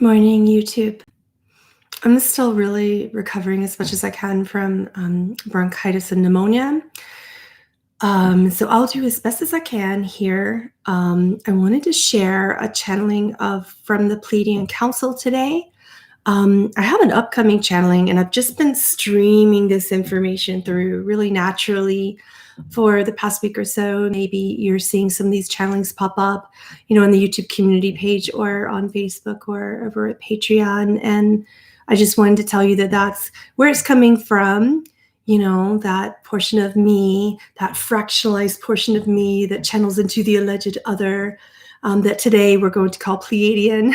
Good morning, YouTube. I'm still really recovering as much as I can from bronchitis and pneumonia. So I'll do as best as I can here. I wanted to share a channeling from the Pleiadian Council today. I have an upcoming channeling, and I've just been streaming this information through really naturally for the past week or so. Maybe you're seeing some of these channelings pop up, on the YouTube community page or on Facebook or over at Patreon. And I just wanted to tell you that that's where it's coming from. That portion of me, that fractionalized portion of me that channels into the alleged other, that today we're going to call Pleaidian.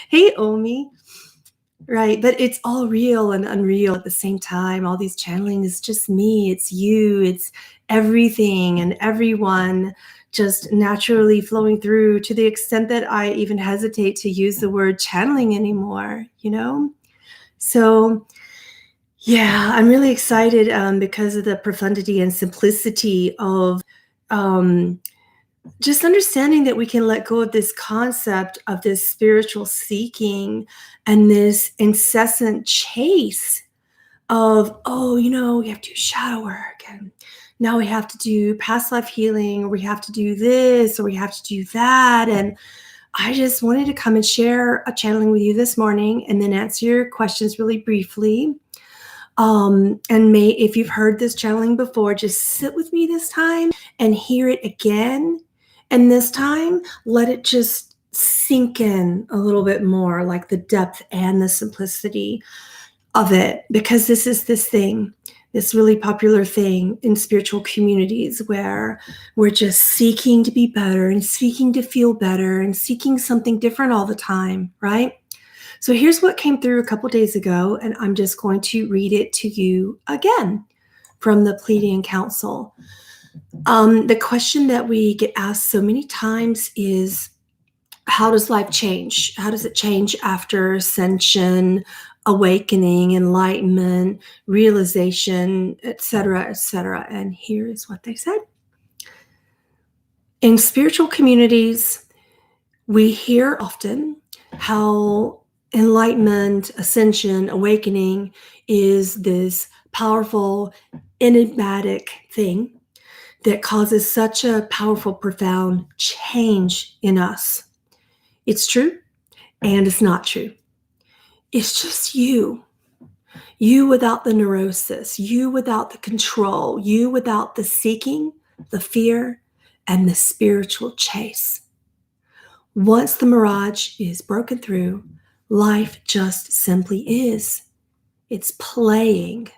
Hey, Omi. Right, but it's all real and unreal at the same time. All these channeling is just me, it's you, it's everything and everyone just naturally flowing through, to the extent that I even hesitate to use the word channeling anymore, So yeah, I'm really excited because of the profundity and simplicity of just understanding that we can let go of this concept of this spiritual seeking and this incessant chase of, we have to do shadow work, and now we have to do past life healing, or we have to do this, or we have to do that. And I just wanted to come and share a channeling with you this morning and then answer your questions really briefly. If you've heard this channeling before, just sit with me this time and hear it again. And this time, let it just sink in a little bit more, like the depth and the simplicity of it, because this is this really popular thing in spiritual communities where we're just seeking to be better and seeking to feel better and seeking something different all the time, right? So here's what came through a couple days ago, and I'm just going to read it to you again from the Pleiadian Council. The question that we get asked so many times is, how does life change? How does it change after ascension, awakening, enlightenment, realization, etc., etc.? And here is what they said. In spiritual communities, we hear often how enlightenment, ascension, awakening is this powerful, enigmatic thing that causes such a powerful, profound change in us. It's true, and it's not true. It's just you without the neurosis, you without the control, you without the seeking, the fear, and the spiritual chase. Once the mirage is broken through, life just simply is. It's playing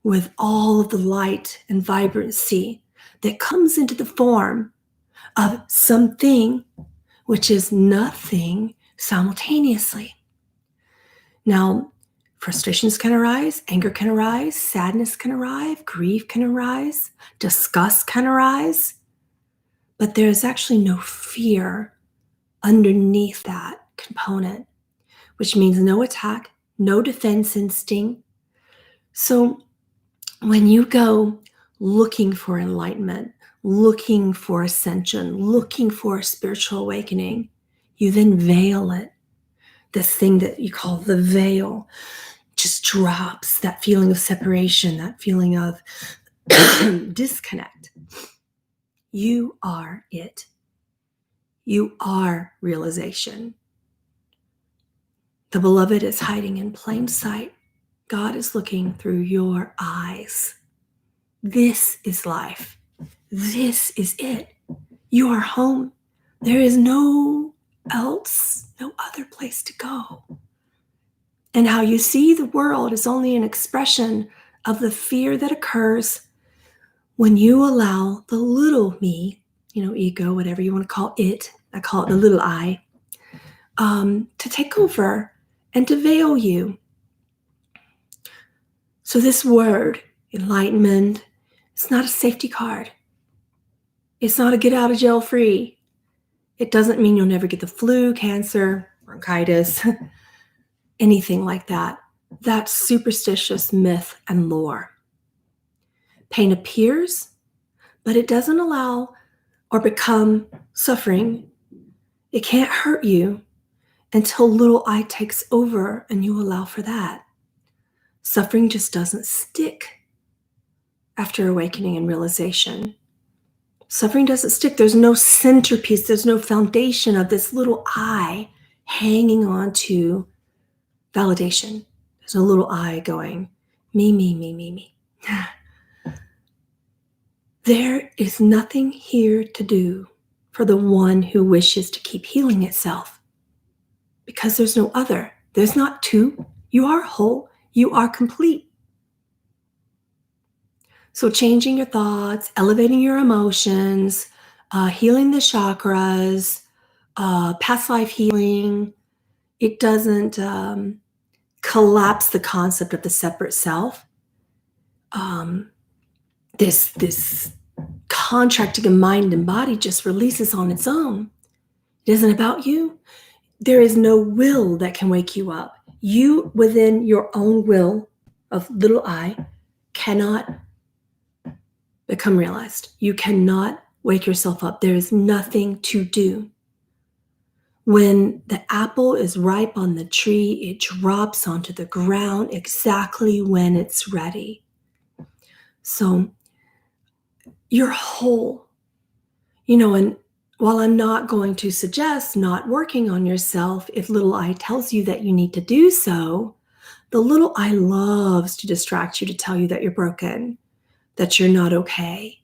with all of the light and vibrancy that comes into the form of something which is nothing simultaneously. Now, frustrations can arise, anger can arise, sadness can arise, grief can arise, disgust can arise, but there's actually no fear underneath that component, which means no attack, no defense instinct. So when you go looking for enlightenment, looking for ascension, looking for a spiritual awakening, you then veil it. This thing that you call the veil just drops, that feeling of separation, that feeling of disconnect. You are it. You are realization. The beloved is hiding in plain sight. God is looking through your eyes. This is life. This is it. You are home. There is no else, no other place to go. And how you see the world is only an expression of the fear that occurs when you allow the little me, ego, whatever you want to call it, I call it the little I, to take over and to veil you. So this word, enlightenment, it's not a safety card. It's not a get out of jail free. It doesn't mean you'll never get the flu, cancer, bronchitis, anything like that. That's superstitious myth and lore. Pain appears, but it doesn't allow or become suffering. It can't hurt you until little I takes over and you allow for that. Suffering just doesn't stick after awakening and realization. Suffering doesn't stick. There's no centerpiece. There's no foundation of this little I hanging on to validation. There's a little I going, me, me, me, me, me. There is nothing here to do for the one who wishes to keep healing itself, because there's no other. There's not two. You are whole. You are complete. So changing your thoughts, elevating your emotions, healing the chakras, past life healing, it doesn't collapse the concept of the separate self. This contracting of mind and body just releases on its own. It isn't about you. There is no will that can wake you up. You, within your own will of little I, cannot become realized. You cannot wake yourself up. There is nothing to do. When the apple is ripe on the tree, it drops onto the ground exactly when it's ready. So you're whole. And while I'm not going to suggest not working on yourself, if little I tells you that you need to do so, the little I loves to distract you, to tell you that you're broken, that you're not okay.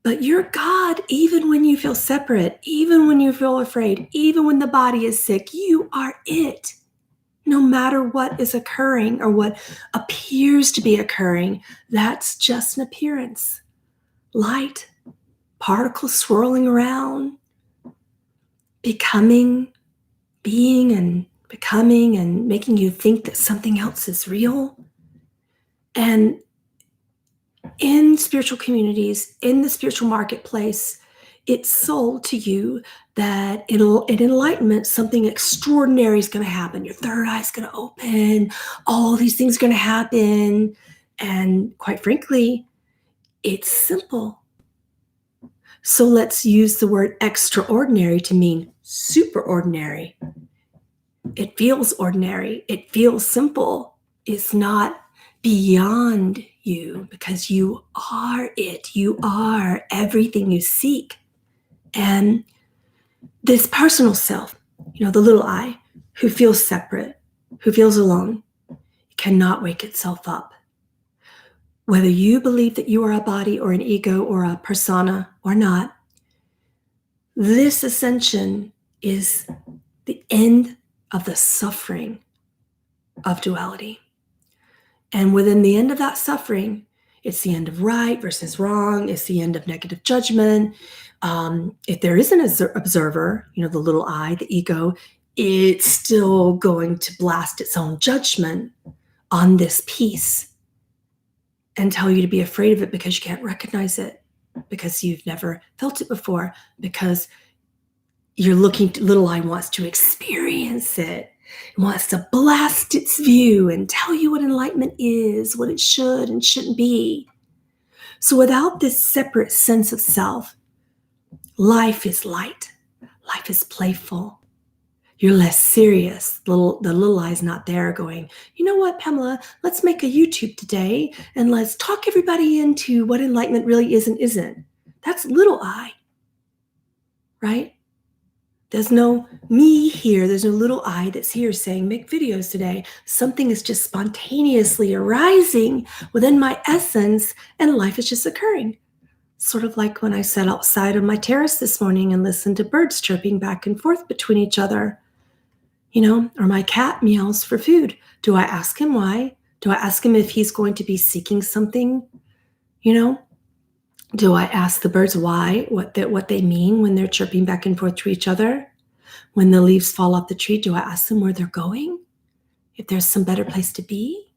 But you're God even when you feel separate, even when you feel afraid, even when the body is sick. You are it. No matter what is occurring or what appears to be occurring, that's just an appearance. Light, particles swirling around, becoming, being and becoming, and making you think that something else is real. And in spiritual communities, in the spiritual marketplace, it's sold to you that in enlightenment, something extraordinary is going to happen. Your third eye is going to open. All these things are going to happen. And quite frankly, it's simple. So let's use the word extraordinary to mean superordinary. It feels ordinary. It feels simple. It's not beyond you, because you are it. You are everything you seek. And this personal self, the little I, who feels separate, who feels alone, cannot wake itself up. Whether you believe that you are a body or an ego or a persona or not, this ascension is the end of the suffering of duality. And within the end of that suffering, it's the end of right versus wrong. It's the end of negative judgment. If there is an observer, the little I, the ego, it's still going to blast its own judgment on this piece and tell you to be afraid of it because you can't recognize it, because you've never felt it before, because you're little I wants to experience it. It wants to blast its view and tell you what enlightenment is, what it should and shouldn't be. So without this separate sense of self, life is light. Life is playful. You're less serious. The little I's not there going, you know what, Pamela, let's make a YouTube today and let's talk everybody into what enlightenment really is and isn't. That's little I, right? There's no me here. There's no little I that's here saying, make videos today. Something is just spontaneously arising within my essence, and life is just occurring. Sort of like when I sat outside on my terrace this morning and listened to birds chirping back and forth between each other, or my cat meows for food. Do I ask him why? Do I ask him if he's going to be seeking something? Do I ask the birds why, what they mean when they're chirping back and forth to each other? When the leaves fall off the tree, do I ask them where they're going? If there's some better place to be?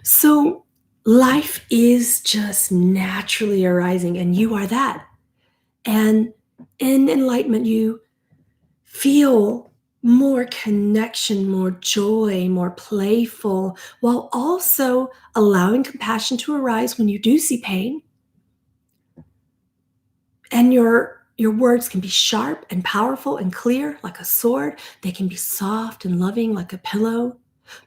So life is just naturally arising, and you are that. And in enlightenment, you feel more connection, more joy, more playful, while also allowing compassion to arise when you do see pain. And you're Your words can be sharp and powerful and clear like a sword. They can be soft and loving like a pillow.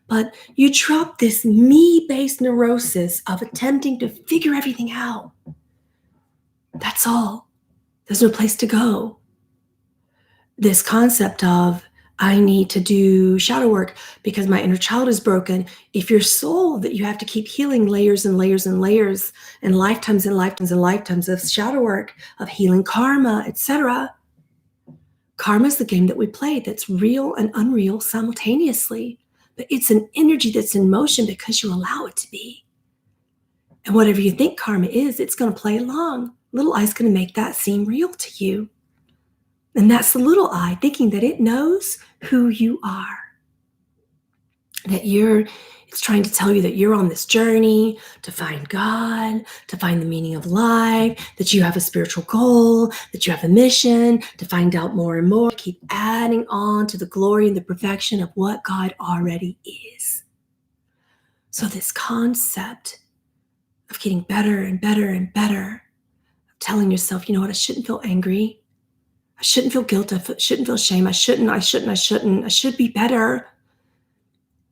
But you drop this me-based neurosis of attempting to figure everything out. That's all. There's no place to go. This concept of, I need to do shadow work because my inner child is broken. If your soul that you have to keep healing layers and layers and layers and lifetimes and lifetimes and lifetimes of shadow work, of healing karma, etc. Karma is the game that we play that's real and unreal simultaneously. But it's an energy that's in motion because you allow it to be. And whatever you think karma is, it's going to play along. Little I's going to make that seem real to you. And that's the little I thinking that it knows who you are. That it's trying to tell you that you're on this journey to find God, to find the meaning of life, that you have a spiritual goal, that you have a mission, to find out more and more, keep adding on to the glory and the perfection of what God already is. So this concept of getting better and better and better, of telling yourself, you know what, I shouldn't feel angry. I shouldn't feel guilt. I shouldn't feel shame. I should be better.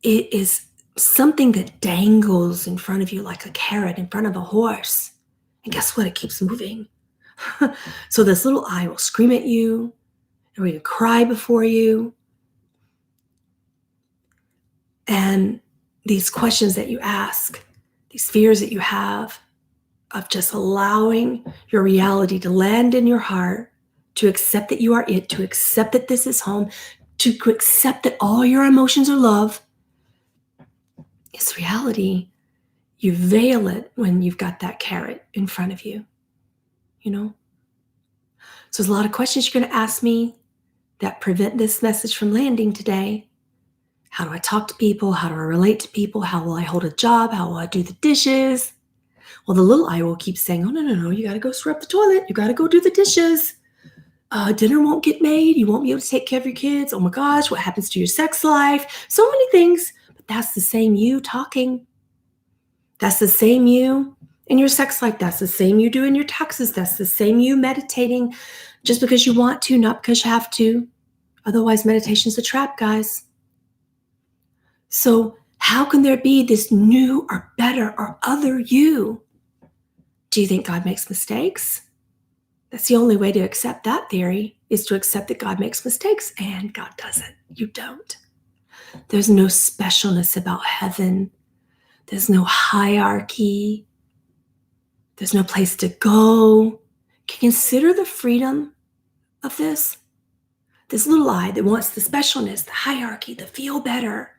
It is something that dangles in front of you like a carrot in front of a horse. And guess what? It keeps moving. So this little I will scream at you, or even cry before you. And these questions that you ask, these fears that you have of just allowing your reality to land in your heart, to accept that you are it, to accept that this is home, to accept that all your emotions are love, is reality. You veil it when you've got that carrot in front of you, you know? So there's a lot of questions you're going to ask me that prevent this message from landing today. How do I talk to people? How do I relate to people? How will I hold a job? How will I do the dishes? Well, the little I will keep saying, oh, no, you got to go scrub the toilet. You got to go do the dishes. Dinner won't get made. You won't be able to take care of your kids. Oh my gosh, what happens to your sex life? So many things. But that's the same you talking. That's the same you in your sex life. That's the same you doing your taxes. That's the same you meditating just because you want to, not because you have to. Otherwise, meditation's a trap, guys. So how can there be this new or better or other you? Do you think God makes mistakes? That's the only way to accept that theory, is to accept that God makes mistakes, and God doesn't. You don't. There's no specialness about heaven. There's no hierarchy. There's no place to go. Can you consider the freedom of this? This little I that wants the specialness, the hierarchy, the feel better.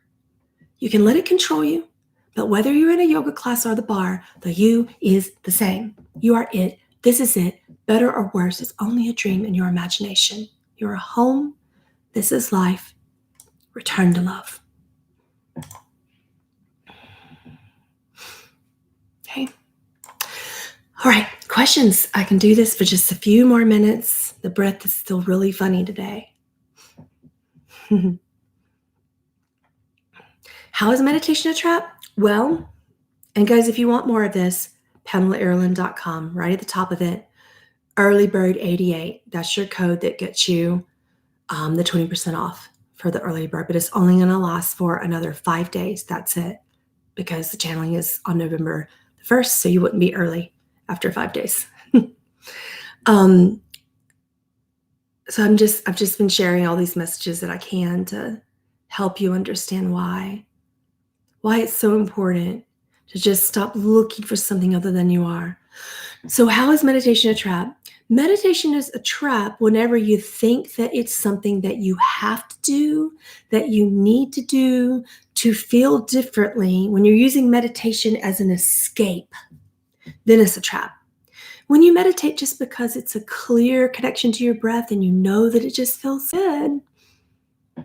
You can let it control you, but whether you're in a yoga class or the bar, the you is the same. You are it. This is it. Better or worse, it's only a dream in your imagination. You're home. This is life. Return to love. Okay. All right. Questions. I can do this for just a few more minutes. The breath is still really funny today. How is meditation a trap? Well, and guys, if you want more of this, PamelaAaralyn.com, right at the top of it, EarlyBird 88. That's your code that gets you the 20% off for the early bird, but it's only going to last for another 5 days. That's it, because the channeling is on November the 1st, so you wouldn't be early after 5 days. So I've just been sharing all these messages that I can to help you understand why it's so important to just stop looking for something other than you are. So how is meditation a trap? Meditation is a trap whenever you think that it's something that you have to do, that you need to do to feel differently. When you're using meditation as an escape, then it's a trap. When you meditate just because it's a clear connection to your breath and you know that it just feels good,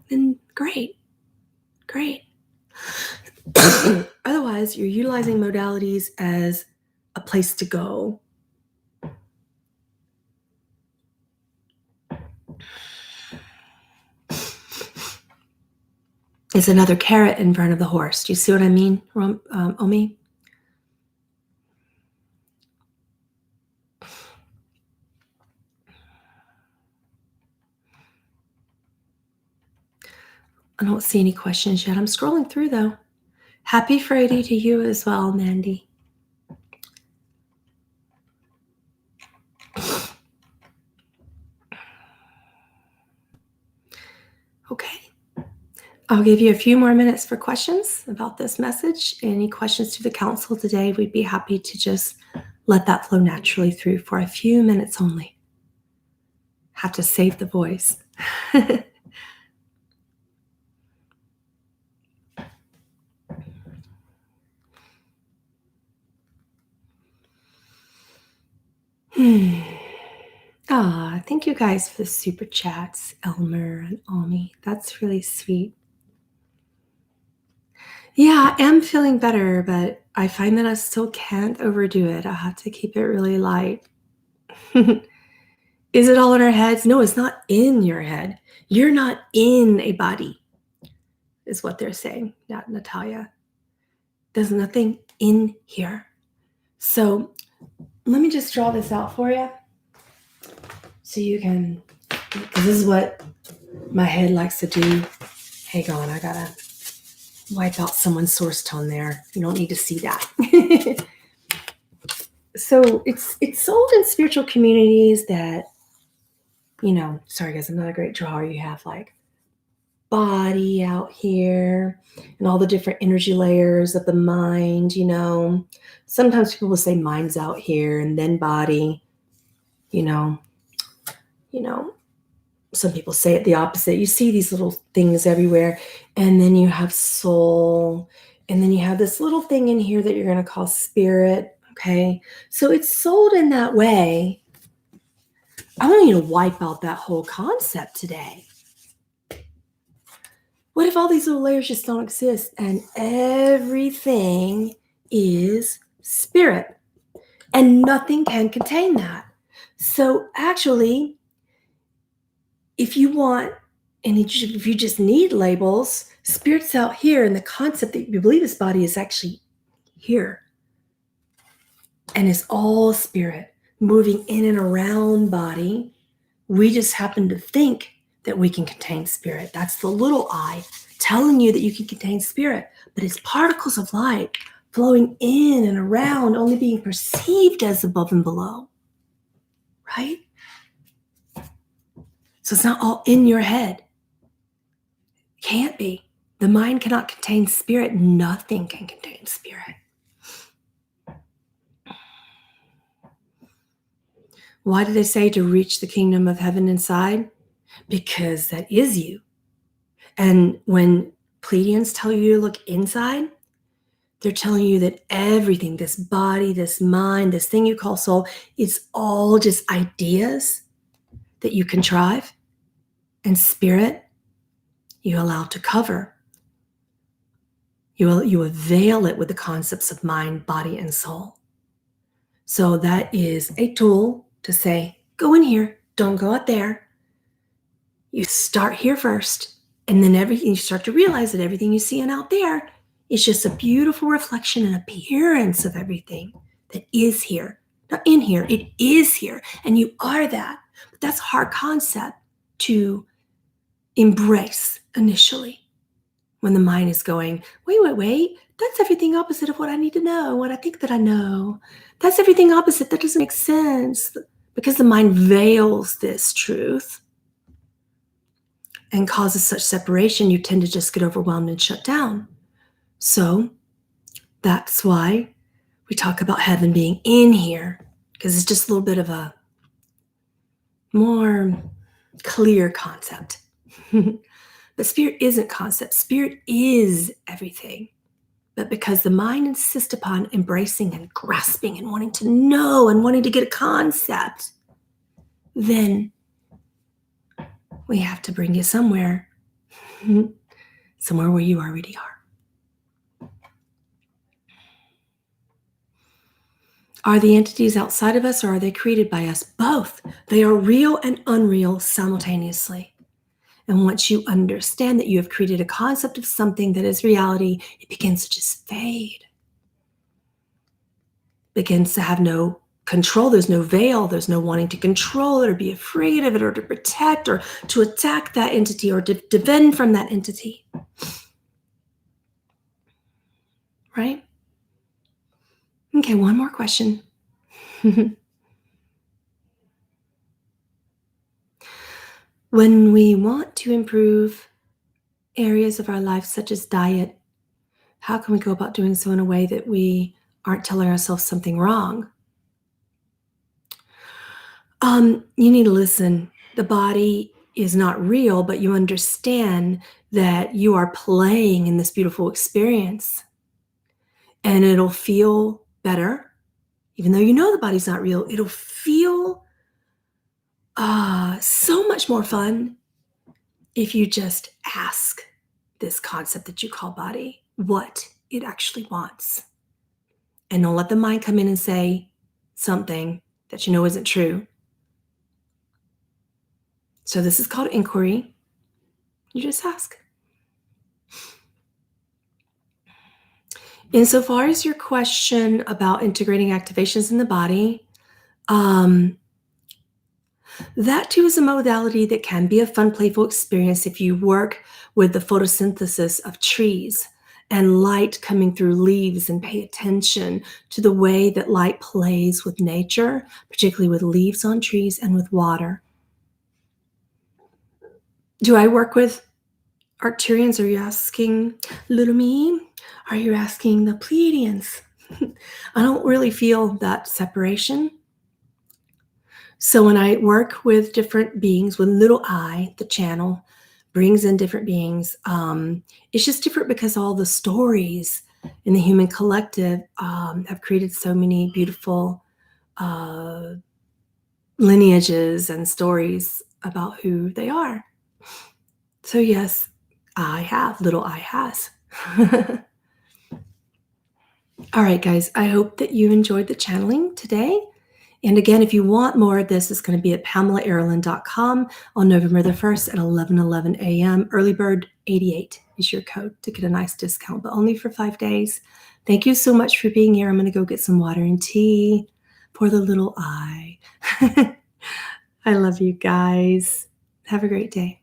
then great. Otherwise, you're utilizing modalities as a place to go. It's another carrot in front of the horse. Do you see what I mean, Omi? I don't see any questions yet. I'm scrolling through though. Happy Friday to you as well, Mandy. Okay. I'll give you a few more minutes for questions about this message. Any questions to the council today, we'd be happy to just let that flow naturally through for a few minutes only. Have to save the voice. Thank you guys for the super chats, Elmer and Ami. That's really sweet. Yeah, I am feeling better, but I find that I still can't overdo it. I have to keep it really light. Is it all in our heads? No, it's not in your head. You're not in a body, is what they're saying, not Natalia. There's nothing in here. So let me just draw this out for you so you can, because this is what my head likes to do. Hang on, I gotta wipe out someone's source tone there. You don't need to see that. So it's sold in spiritual communities that, sorry guys, I'm not a great drawer. You have like body out here and all the different energy layers of the mind, Sometimes people will say mind's out here and then body, some people say it the opposite. You see these little things everywhere, and then you have soul, and then you have this little thing in here that you're going to call spirit. Okay, so it's sold in that way. I want you to wipe out that whole concept today. What if all these little layers just don't exist and everything is spirit and nothing can contain that? So actually, if you want, and if you just need labels, spirit's out here, and the concept that you believe this body is actually here. And it's all spirit moving in and around body. We just happen to think that we can contain spirit. That's the little I telling you that you can contain spirit, but it's particles of light flowing in and around, only being perceived as above and below, right? So it's not all in your head. Can't be. The mind cannot contain spirit. Nothing can contain spirit. Why do they say to reach the kingdom of heaven inside? Because that is you. And when Pleaidians tell you to look inside, they're telling you that everything, this body, this mind, this thing you call soul, it's all just ideas that you contrive. And spirit, you allow to cover. You avail it with the concepts of mind, body, and soul. So that is a tool to say, go in here, don't go out there. You start here first, and then you start to realize that everything you see out there is just a beautiful reflection and appearance of everything that is here. Not in here, it is here, and you are that. But that's a hard concept to embrace initially when the mind is going, wait, that's everything opposite of what I need to know, what I think that I know. That's everything opposite. That doesn't make sense, because the mind veils this truth and causes such separation. You tend to just get overwhelmed and shut down. So that's why we talk about heaven being in here, because it's just a little bit of a more clear concept. But spirit isn't concept. Spirit is everything. But because the mind insists upon embracing and grasping and wanting to know and wanting to get a concept, then we have to bring you somewhere where you already are. Are the entities outside of us, or are they created by us? Both. They are real and unreal simultaneously. And once you understand that you have created a concept of something that is reality, it begins to just fade. Begins to have no control. There's no veil. There's no wanting to control it or be afraid of it or to protect or to attack that entity or to defend from that entity. Right? Okay, one more question. When we want to improve areas of our life, such as diet, how can we go about doing so in a way that we aren't telling ourselves something wrong? You need to listen. The body is not real, but you understand that you are playing in this beautiful experience. And it'll feel better, even though you know the body's not real. It'll feel so much more fun if you just ask this concept that you call body what it actually wants. And don't let the mind come in and say something that you know isn't true. So this is called inquiry. You just ask. Insofar as your question about integrating activations in the body, that too is a modality that can be a fun, playful experience if you work with the photosynthesis of trees and light coming through leaves and pay attention to the way that light plays with nature, particularly with leaves on trees and with water. Do I work with Arcturians? Are you asking little me? Are you asking the Pleiadians? I don't really feel that separation. So when I work with different beings, with little I, the channel brings in different beings. It's just different because all the stories in the human collective have created so many beautiful lineages and stories about who they are. So yes, I have, little I has. All right, guys, I hope that you enjoyed the channeling today. And again, if you want more of this, it's going to be at PamelaAaralyn.com on November the 1st at 11:11 a.m. EarlyBird 88 is your code to get a nice discount, but only for 5 days. Thank you so much for being here. I'm going to go get some water and tea for the little I. I love you guys. Have a great day.